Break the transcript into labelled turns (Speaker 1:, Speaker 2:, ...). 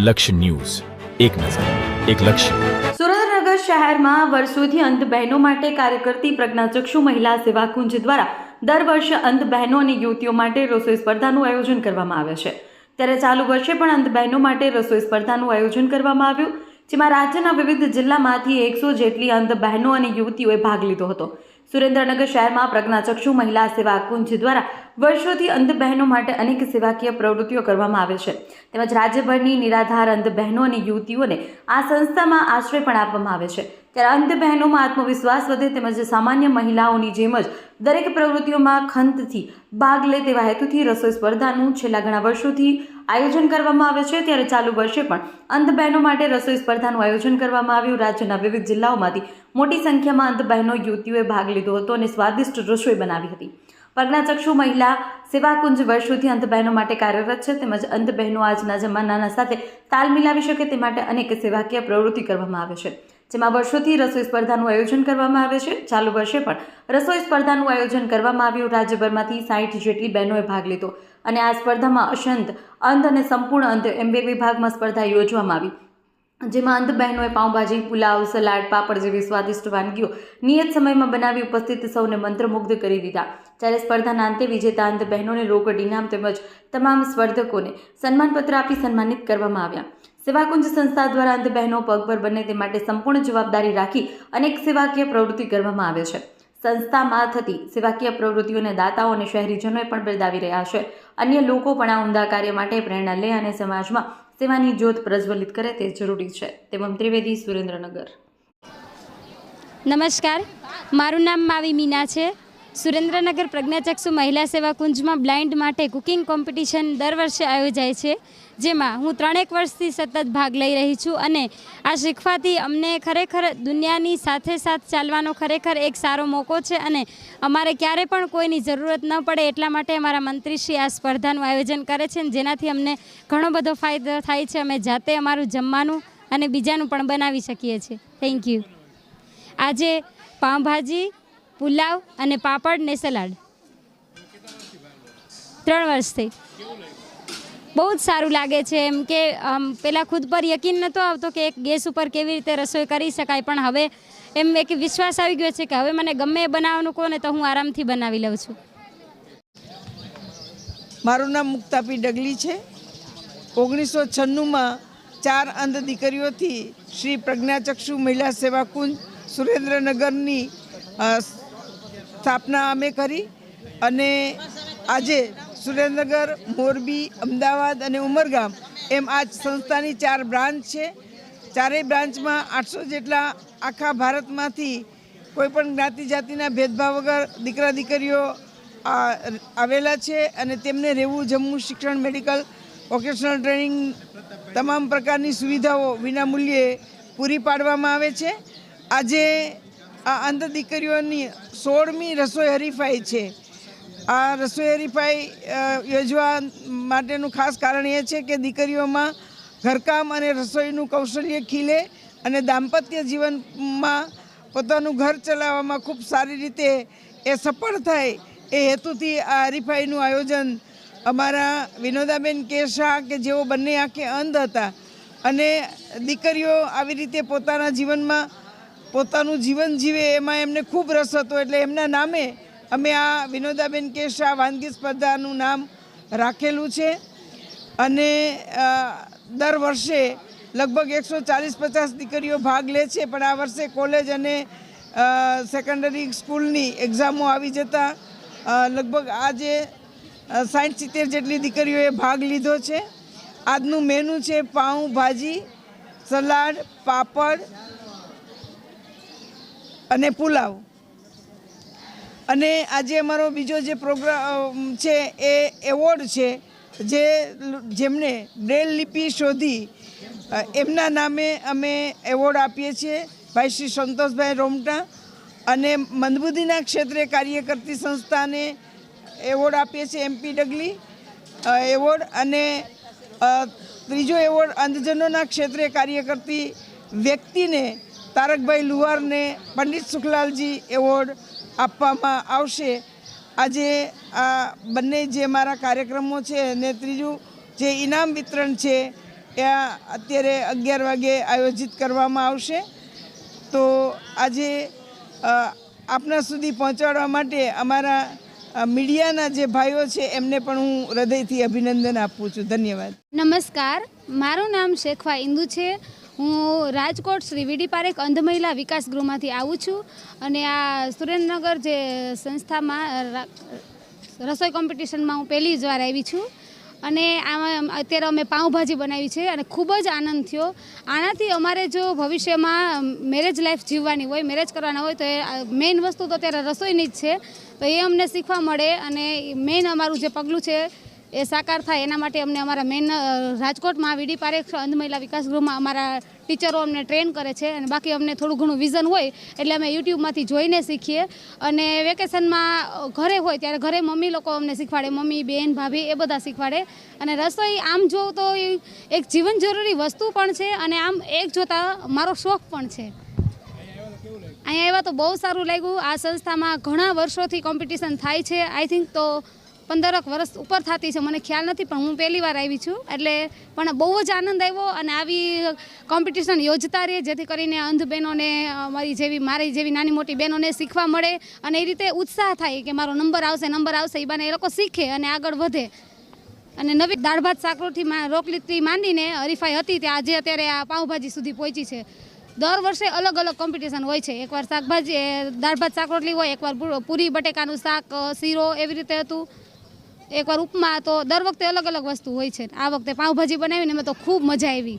Speaker 1: લક્ષ્ય ન્યૂઝ, એક નજર, એક લક્ષ્ય।
Speaker 2: સુરેન્દ્રનગર શહેરમાં વર્ષોથી અંધ બહેનો માટે કાર્ય કરતી પ્રજ્ઞાચક્ષુ મહિલા સેવા કુંજ દ્વારા દર વર્ષે અંધ બહેનો અને યુવતીઓ માટે રસોઈ સ્પર્ધાનું આયોજન કરવામાં આવે છે। ત્યારે ચાલુ વર્ષે પણ અંધ બહેનો માટે રસોઈ સ્પર્ધાનું આયોજન કરવામાં આવ્યું, જેમાં રાજ્યના વિવિધ જિલ્લામાંથી 100 જેટલી અંધ બહેનો અને યુવતીઓએ ભાગ લીધો હતો। સુરેન્દ્રનગર શહેરમાં પ્રજ્ઞાચક્ષુ મહિલા સેવા કુંજ દ્વારા વર્ષોથી અંધ બહેનો માટે અનેક સેવાકીય પ્રવૃત્તિઓ કરવામાં આવે છે, તેમજ રાજ્યભરની નિરાધાર અંધ બહેનો અને યુવતીઓને આ સંસ્થામાં આશ્રય પણ આપવામાં આવે છે। ત્યારે અંધ બહેનોમાં આત્મવિશ્વાસ વધે તેમજ સામાન્ય મહિલાઓની જેમ જ દરેક પ્રવૃત્તિઓમાં ખંતથી ભાગ લે તેવા હેતુથી રસોઈ સ્પર્ધાનું છેલ્લા ઘણા વર્ષોથી આયોજન કરવામાં આવે છે। ત્યારે ચાલુ વર્ષે પણ અંધ બહેનો માટે રસોઈ સ્પર્ધાનું આયોજન કરવામાં આવ્યું। રાજ્યના વિવિધ જિલ્લાઓમાંથી મોટી સંખ્યામાં અંધ બહેનો યુવતીઓએ ભાગ લીધો હતો અને સ્વાદિષ્ટ રસોઈ બનાવી હતી। પ્રજ્ઞાચક્ષુ મહિલા સેવા કુંજ વર્ષોથી અંધ બહેનો માટે કાર્યરત છે, તેમજ અંધ બહેનો આજના જમાનાના સાથે તાલ મિલાવી શકે તે માટે અનેક સેવાકીય પ્રવૃત્તિ કરવામાં આવે છે, જેમાં વર્ષોથી રસોઈ સ્પર્ધાનું આયોજન કરવામાં આવે છે। ચાલુ વર્ષે પણ રસોઈ સ્પર્ધાનું આયોજન કરવામાં આવ્યું। રાજ્યભરમાંથી 60 જેટલી બહેનોએ ભાગ લીધો અને આ સ્પર્ધામાં અશંત, અંધ અને સંપૂર્ણ અંધ એમ 2 વિભાગમાં સ્પર્ધા યોજવામાં આવી, જેમાં અંધ બહેનોએ પાઉંભાજી, પુલાવ, સલાડ, પાપડ જેવી સ્વાદિષ્ટ વાનગીઓ નિયત સમયમાં બનાવી ઉપસ્થિત સૌને મંત્રમુગ્ધ કરી દીધા। જ્યારે સ્પર્ધાના અંતે વિજેતા અંધ બહેનોને રોકડ ઇનામ તેમજ તમામ સ્પર્ધકોને સન્માનપત્ર આપી સન્માનિત કરવામાં આવ્યા। સેવાકુંજ સંસ્થા દ્વારા અંધ બહેનો પગભર બને તે માટે સંપૂર્ણ જવાબદારી રાખી અનેક સેવાકીય પ્રવૃત્તિ કરવામાં આવે છે। સંસ્થામાં થતી સેવાકીય પ્રવૃત્તિઓને દાતાઓ અને શહેરીજનોએ પણ બિરદાવી રહ્યા છે। અન્ય લોકો પણ આ ઉમદા કાર્ય માટે પ્રેરણા લે અને સમાજમાં સેવાની જ્યોત પ્રજ્વલિત કરે તે જરૂરી છે। તેમ ત્રિવેદી, સુરેન્દ્રનગર।
Speaker 3: નમસ્કાર, મારું નામ માવી મીના છે। સુરેન્દ્રનગર પ્રજ્ઞાચક્ષુ મહિલા સેવા કુંજમાં બ્લાઇન્ડ માટે કુકિંગ કોમ્પિટિશન દર વર્ષે આયોજાય છે, જેમાં હું 3 વર્ષથી સતત ભાગ લઈ રહી છું અને આ શીખવાથી અમને ખરેખર દુનિયાની સાથે સાથ ચાલવાનો ખરેખર એક સારો મોકો છે અને અમારે ક્યારે પણ કોઈની જરૂરત ન પડે એટલા માટે અમારા મંત્રીશ્રી આ સ્પર્ધાનું આયોજન કરે છે, જેનાથી અમને ઘણો બધો ફાયદો થાય છે। અમે જાતે અમારું જમવાનું અને બીજાનું પણ બનાવી શકીએ છીએ। Thank you. આજે પાઉંભાજી, પુલાવ અને પાપડ ને સલાડ 3 વર્ષથી બહુ જ સારું લાગે છે। એમ કે પહેલાં ખુદ પર યકીન નહોતો આવતો કે એક ગેસ ઉપર કેવી રીતે રસોઈ કરી શકાય, પણ હવે એમ એક વિશ્વાસ આવી ગયો છે કે હવે મને ગમે એ બનાવવાનું કહો ને તો હું આરામથી બનાવી લઉં છું।
Speaker 4: મારું નામ મુક્તાપી ડગલી છે। 1996માં 4 અંધ દીકરીઓથી શ્રી પ્રજ્ઞાચક્ષુ મહિલા સેવા કુંજ સુરેન્દ્રનગરની સ્થાપના અમે કરી અને આજે સુરેન્દ્રનગર, મોરબી, અમદાવાદ અને ઉમરગામ એમ આ સંસ્થાની 4 બ્રાન્ચ છે। 4 બ્રાન્ચમાં 800 જેટલા આખા ભારતમાંથી કોઈપણ જ્ઞાતિ જાતિના ભેદભાવ વગર દીકરા દીકરીઓ આવેલા છે અને તેમને રહેવું, જમવું, શિક્ષણ, મેડિકલ, વોકેશનલ ટ્રેનિંગ તમામ પ્રકારની સુવિધાઓ વિનામૂલ્યે પૂરી પાડવામાં આવે છે। આજે આ અંધ દીકરીઓની 16મી રસોઈ હરીફાઈ છે। આ રસોઈ હરીફાઈ યોજવા માટેનું ખાસ કારણ એ છે કે દીકરીઓમાં ઘરકામ અને રસોઈનું કૌશલ્ય ખીલે અને દાંપત્ય જીવનમાં પોતાનું ઘર ચલાવવામાં ખૂબ સારી રીતે એ સફળ થાય એ હેતુથી આ હરીફાઈનું આયોજન અમારા વિનોદાબેન કે શાહ કે જેઓ બંને આંખે અંધ હતા અને દીકરીઓ આવી રીતે પોતાના જીવનમાં પોતાનું જીવન જીવે એમાં એમને ખૂબ રસ હતો, એટલે એમના નામે અમે આ વિનોદાબેન કે શાહ વાનગી સ્પર્ધાનું નામ રાખેલું છે અને દર વર્ષે લગભગ 140-50 દીકરીઓ ભાગ લે છે, પણ આ વર્ષે કોલેજ અને સેકન્ડરી સ્કૂલની એક્ઝામો આવી જતાં લગભગ આજે 60-70 જેટલી દીકરીઓએ ભાગ લીધો છે। આજનું મેનુ છે પાઉં ભાજી, સલાડ, પાપડ અને પુલાવ। અને આજે અમારો બીજો જે પ્રોગ્રામ છે એ એવોર્ડ છે, જેમને બ્રેલ લિપિ શોધી એમના નામે અમે એવોર્ડ આપીએ છીએ, ભાઈ શ્રી સંતોષભાઈ રોમટા, અને મંદબુદ્ધિના ક્ષેત્રે કાર્ય કરતી સંસ્થાને એવોર્ડ આપીએ છીએ MP ડગલી એવોર્ડ, અને ત્રીજો એવોર્ડ અંધજનોના ક્ષેત્રે કાર્ય કરતી વ્યક્તિને તારકભાઈ લુહારને પંડિત સુખલાલજી એવોર્ડ આપવામાં આવશે। આજે આ બંને જે મારા કાર્યક્રમો છે અને ત્રીજું જે ઇનામ વિતરણ છે એ અત્યારે 11 વાગે આયોજિત કરવામાં આવશે. તો આજે આપના સુધી પહોંચાડવા માટે અમારા મીડિયાના જે ભાઈઓ છે એમને પણ હું હૃદયથી અભિનંદન આપું છું. ધન્યવાદ.
Speaker 3: નમસ્કાર, મારું નામ શેખવા ઇન્દુ છે. હું રાજકોટ શ્રી વીડી પારેખ અંધ મહિલા વિકાસ ગૃહમાંથી આવું છું અને આ સુરેન્દ્રનગર જે સંસ્થામાં રસોઈ કોમ્પિટિશનમાં હું પહેલી જ વાર આવી છું અને આમાં અત્યારે અમે પાઉંભાજી બનાવી છે અને ખૂબ જ આનંદ થયો. આનાથી અમારે જો ભવિષ્યમાં મેરેજ લાઈફ જીવવાની હોય, મેરેજ કરવાના હોય તો એ મેઇન વસ્તુ તો અત્યારે રસોઈની જ છે. તો એ અમને શીખવા મળે અને મેઇન અમારું જે પગલું છે એ સાકાર થાય એના માટે અમને અમારા મેઇન રાજકોટમાં વીડી પારેખ અંધ મહિલા વિકાસ ગૃહમાં અમારા ટીચરો અમને ટ્રેન કરે છે અને બાકી અમને થોડું ઘણું વિઝન હોય એટલે અમે યુટ્યુબમાંથી જોઈને શીખીએ. અને વેકેશનમાં ઘરે હોય ત્યારે ઘરે મમ્મી લોકો અમને શીખવાડે, મમ્મી, બેન, ભાભી એ બધા શીખવાડે. અને રસોઈ આમ જોઉં તો એક જીવન જરૂરી વસ્તુ પણ છે અને આમ એક જોતાં મારો શોખ પણ છે. અહીંયા આવ્યા તો બહુ સારું લાગ્યું. આ સંસ્થામાં ઘણા વર્ષોથી કોમ્પિટિશન થાય છે. આઈ થિંક તો 15 વર્ષ ઉપર થતી છે, મને ખ્યાલ નથી, પણ હું પહેલી વાર આવી છું એટલે પણ બહુ જ આનંદ આવ્યો. અને આવી કોમ્પિટિશન યોજતા રહે જેથી કરીને અંધ બહેનોને, મારી જેવી નાની મોટી બહેનોને શીખવા મળે અને એ રીતે ઉત્સાહ થાય કે મારો નંબર આવશે એ બાને એ લોકો શીખે અને આગળ વધે. અને નવી દાળ ભાત રોટલીથી માંડીને હરીફાઈ હતી ત્યાં આજે અત્યારે આ પાઉંભાજી સુધી પહોંચી છે. દર વર્ષે અલગ અલગ કોમ્પિટિશન હોય છે. એકવાર શાકભાજી દાળ ભાત શાક રોટલી હોય, એકવાર પૂરી બટેકાનું શાક, શીરો એવી રીતે હતું, એકવાર ઉપમા. તો દર વખતે અલગ અલગ વસ્તુ હોય છે. આ વખતે પાઉંભાજી બનાવીને મેં તો ખૂબ મજા આવી.